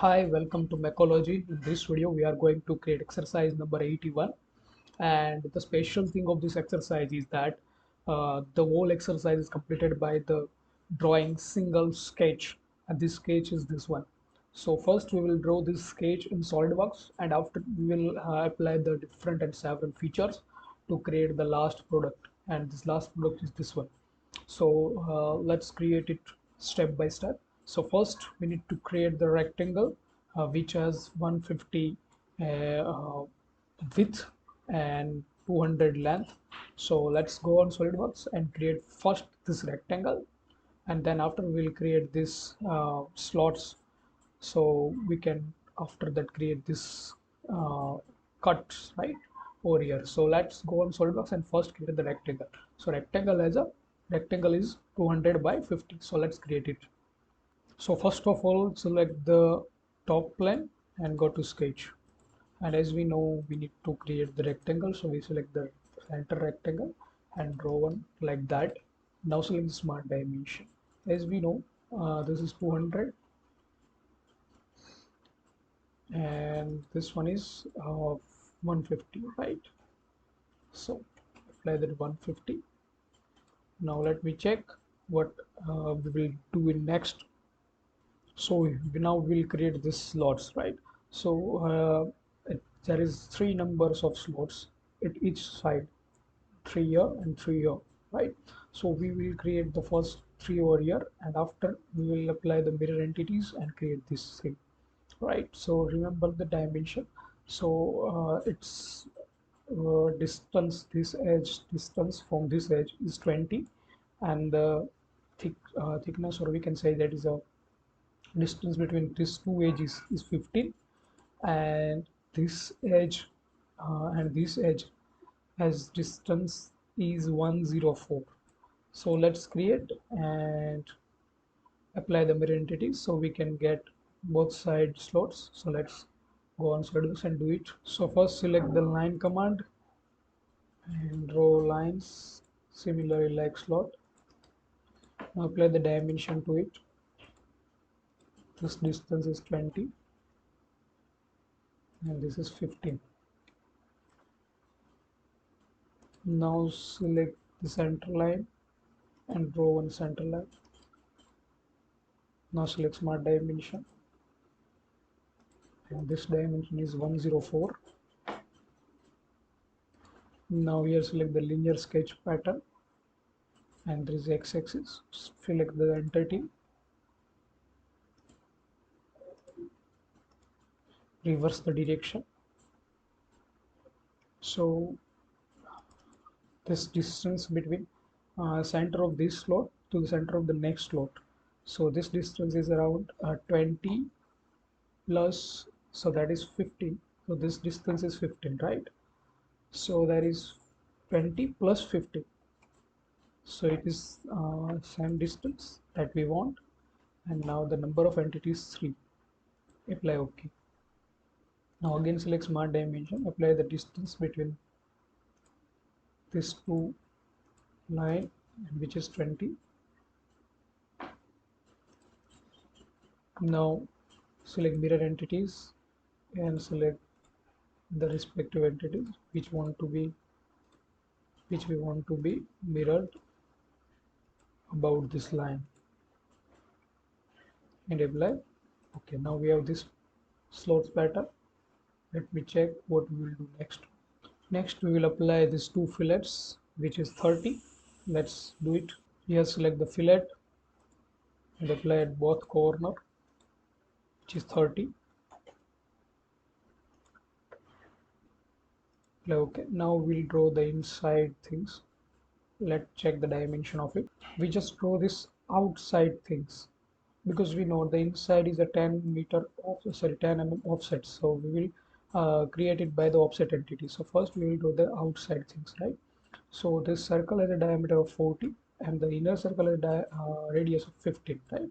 Hi, welcome to MECHOLOGY. In this video, we are going to create exercise number 81. And the special thing of this exercise is that the whole exercise is completed by the drawing single sketch. And this sketch is this one. So first we will draw this sketch in SolidWorks, and after we will apply the different and several features to create the last product. And this last product is this one. So let's create it step by step. So first we need to create the rectangle which has 150 width and 200 length. So let's go on SolidWorks and create first this rectangle, and then after we'll create this slots, so we can after that create this cuts right over here. So let's go on SolidWorks and first create the rectangle. So rectangle is 200 by 50. So let's create it. So first of all, select the top plane and go to sketch. And as we know, we need to create the rectangle, so we select the center rectangle and draw one like that. Now select the smart dimension. As we know, this is 200 and this one is 150, right? So apply that 150. Now let me check what we will do in next. So now we'll create this slots, right? So there is 3 numbers of slots at each side, 3 here and 3 here, right? So we will create the first 3 over here, and after we will apply the mirror entities and create this thing, right? So remember the dimension. So it's distance, this edge distance from this edge is 20, and the thickness, or we can say that is a distance between these two edges is 15, and this edge and this edge has distance is 104. So let's create and apply the mirror entities so we can get both side slots. So let's go on SolidWorks and do it. So first select the line command and draw lines similarly like slot. Now apply the dimension to it. This distance is 20 and this is 15. Now select the center line and draw one center line. Now select smart dimension, and this dimension is 104. Now here select the linear sketch pattern, and there is x-axis. Select the entity, reverse the direction. So this distance between center of this slot to the center of the next slot, so this distance is around 20 plus, so that is 15. So this distance is 15, right? So that is 20 plus 15, so it is same distance that we want. And now the number of entities 3. Apply OK. Now again select smart dimension, apply the distance between this two line, which is 20. Now select mirror entities and select the respective entities which we want to be mirrored about this line, and apply. Okay, now we have this slots pattern. Let me check what we will do next. Next we will apply these 2 fillets which is 30. Let's do it. Here select the fillet and apply at both corner, which is 30. Okay, now we'll draw the inside things. Let's check the dimension of it. We just draw this outside things because we know the inside is a 10 mm offset, so we will create it by the offset entity. So first we will draw the outside things, right? So this circle has a diameter of 40 and the inner circle has a radius of 15, right?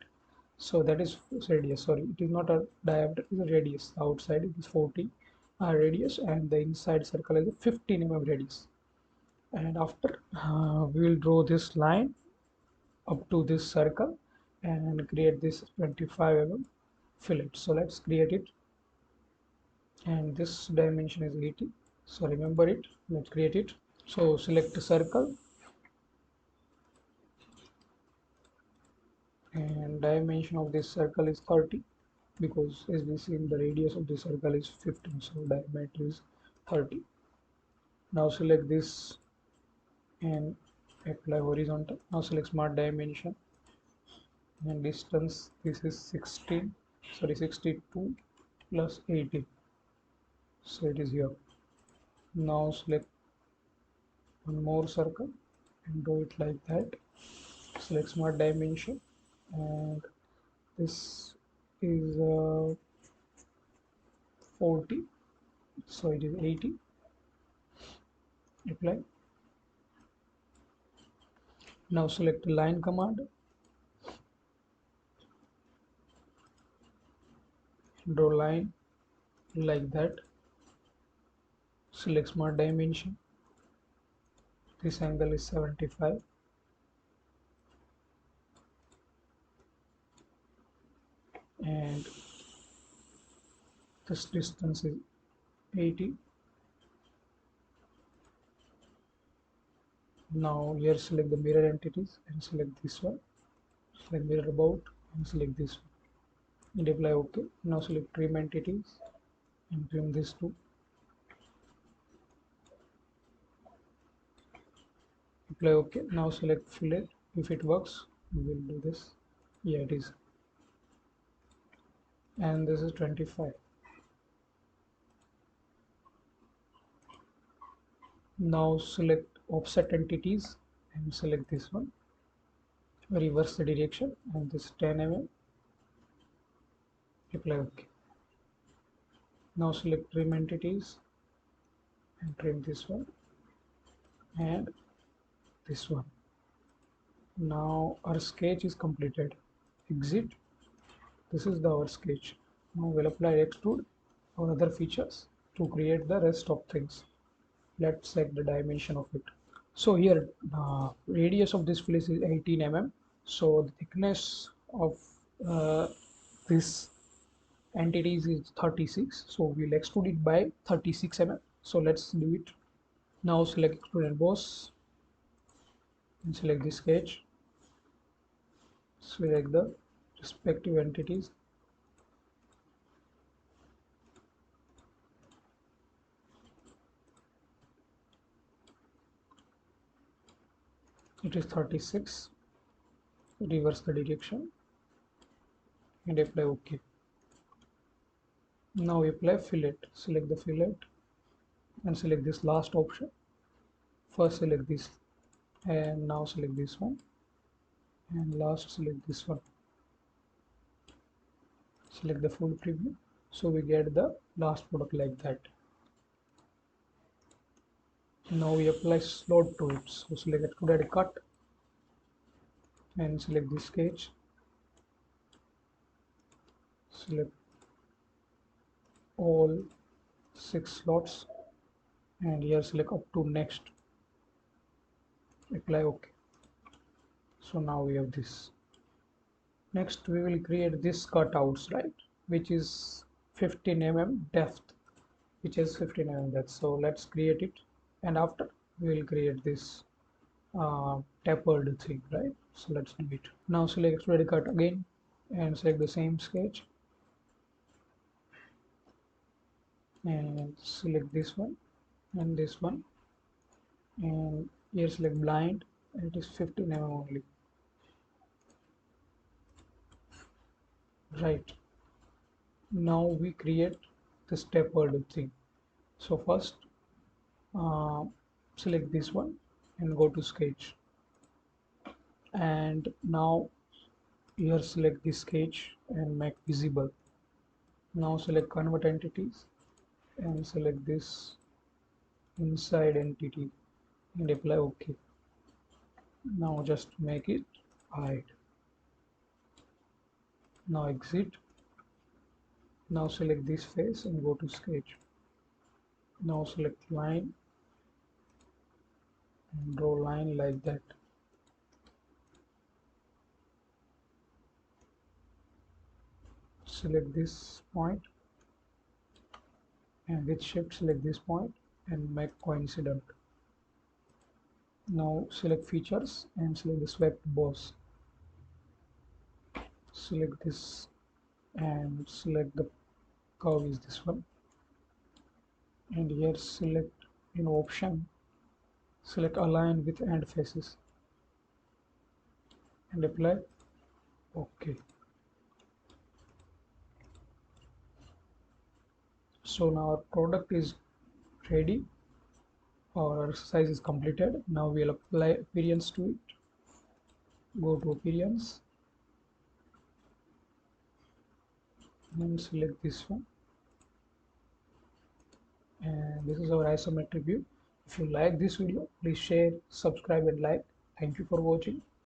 So that is radius, sorry, it is not a diameter, it is a radius. The outside it is 40 radius, and the inside circle is a 15 mm radius. And after we will draw this line up to this circle and create this 25 mm. fillet. So let's create it, and this dimension is 80, so remember it. Let's create it. So select a circle, and dimension of this circle is 30, because as we see the radius of the circle is 15, so diameter is 30. Now select this and apply horizontal. Now select smart dimension, and distance, this is 62 plus 80, so it is here. Now select one more circle and do it like that. Select smart dimension, and this is 40, so it is 80. Apply. Now select line command, draw line like that. Select smart dimension, this angle is 75, and this distance is 80. Now here select the mirror entities and select this one, select mirror about and select this one, and apply OK. Now select trim entities and trim this too. Apply OK. Now select fillet. If it works, we will do this. Yeah, it is. And this is 25. Now select offset entities and select this one. Reverse the direction, and this 10 mm. Apply OK. Now select trim entities and trim this one and this one. Now our sketch is completed. Exit. This is our sketch. Now we'll apply extrude or other features to create the rest of things. Let's set the dimension of it. So here radius of this fillet is 18 mm. So the thickness of this entities is 36. So we'll extrude it by 36 mm. So let's do it. Now select extrude and boss and select the sketch. Select the respective entities. It is 36. Reverse the direction and apply OK. Now apply fillet. Select the fillet and select this last option. First select this, and now select this one, and last select this one. Select the full preview, so we get the last product like that. Now we apply slot to it. So select extrude cut and select this sketch. Select all 6 slots, and here select up to next. Apply OK. So now we have this. Next we will create this cutouts, right, which is 15 mm depth, which is 15 mm depth. So let's create it, and after we will create this tapered thing, right? So let's do it. Now select extrude cut again and select the same sketch and select this one and this one, and here select blind, and it is 15 mm only, right? Now we create this tapered thing. So first uh, select this one and go to sketch, and now here select this sketch and make visible. Now select convert entities and select this inside entity and apply OK. Now just make it hide. Now exit. Now select this face and go to sketch. Now select line and draw line like that. select this point, and with shift select this point and make coincident. Now select features and select the swept boss. Select this and select the curve is this one, and here select in option select align with end faces and apply. Okay, so now our product is ready. Our exercise is completed. Now we'll apply appearance to it. Go to appearance and select this one, and this is our isometric view. If you like this video, please share, subscribe and like. Thank you for watching.